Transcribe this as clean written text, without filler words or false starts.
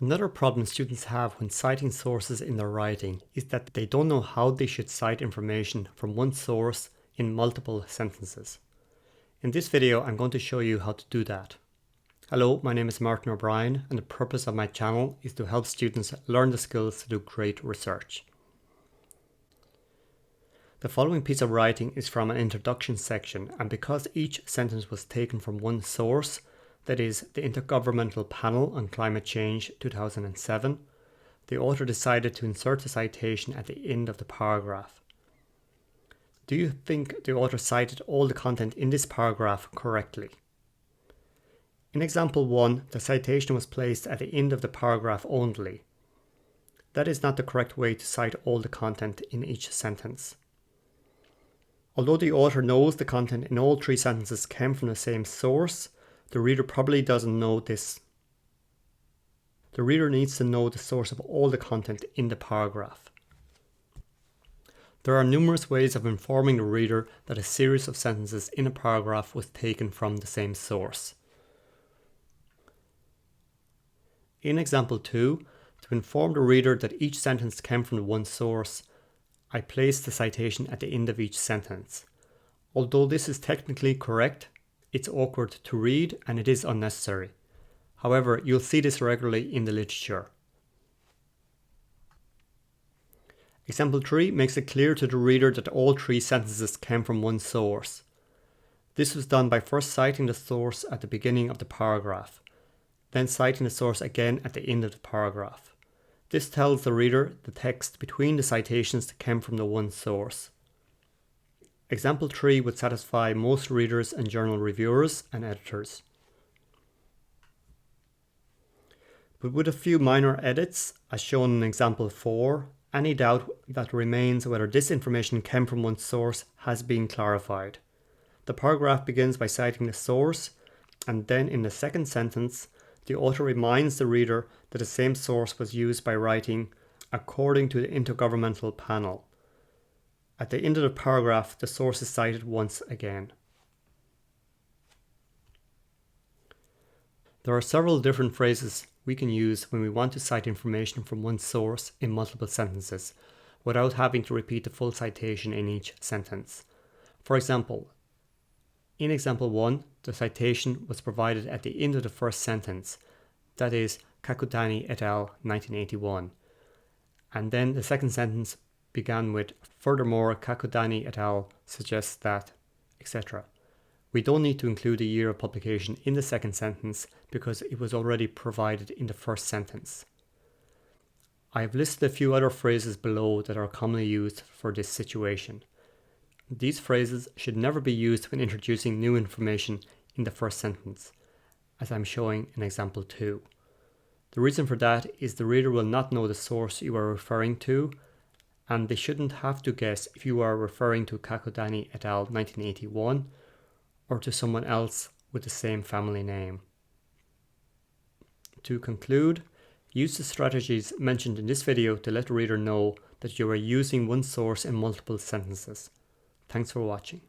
Another problem students have when citing sources in their writing is that they don't know how they should cite information from one source in multiple sentences. In this video, I'm going to show you how to do that. Hello, my name is Martin O'Brien, and the purpose of my channel is to help students learn the skills to do great research. The following piece of writing is from an introduction section, and because each sentence was taken from one source, that is, the Intergovernmental Panel on Climate Change 2007, the author decided to insert a citation at the end of the paragraph. Do you think the author cited all the content in this paragraph correctly? In example 1, the citation was placed at the end of the paragraph only. That is not the correct way to cite all the content in each sentence. Although the author knows the content in all three sentences came from the same source, the reader probably doesn't know this. The reader needs to know the source of all the content in the paragraph. There are numerous ways of informing the reader that a series of sentences in a paragraph was taken from the same source. In example 2, to inform the reader that each sentence came from one source, I placed the citation at the end of each sentence. Although this is technically correct, it's awkward to read and it is unnecessary. However, you'll see this regularly in the literature. Example 3 makes it clear to the reader that all three sentences came from one source. This was done by first citing the source at the beginning of the paragraph, then citing the source again at the end of the paragraph. This tells the reader the text between the citations came from the one source. Example 3 would satisfy most readers and journal reviewers and editors. But with a few minor edits, as shown in example 4, any doubt that remains whether this information came from one source has been clarified. The paragraph begins by citing the source, and then in the second sentence, the author reminds the reader that the same source was used by writing, according to the Intergovernmental Panel. At the end of the paragraph, the source is cited once again. There are several different phrases we can use when we want to cite information from one source in multiple sentences, without having to repeat the full citation in each sentence. For example, in example 1, the citation was provided at the end of the first sentence, that is, Kakutani et al. 1981. And then the second sentence began with, furthermore, Kakutani et al. Suggests that, etc. We don't need to include the year of publication in the second sentence because it was already provided in the first sentence. I have listed a few other phrases below that are commonly used for this situation. These phrases should never be used when introducing new information in the first sentence, as I'm showing in example 2. The reason for that is the reader will not know the source you are referring to, and they shouldn't have to guess if you are referring to Kakutani et al. 1981 or to someone else with the same family name. To conclude, use the strategies mentioned in this video to let the reader know that you are using one source in multiple sentences. Thanks for watching.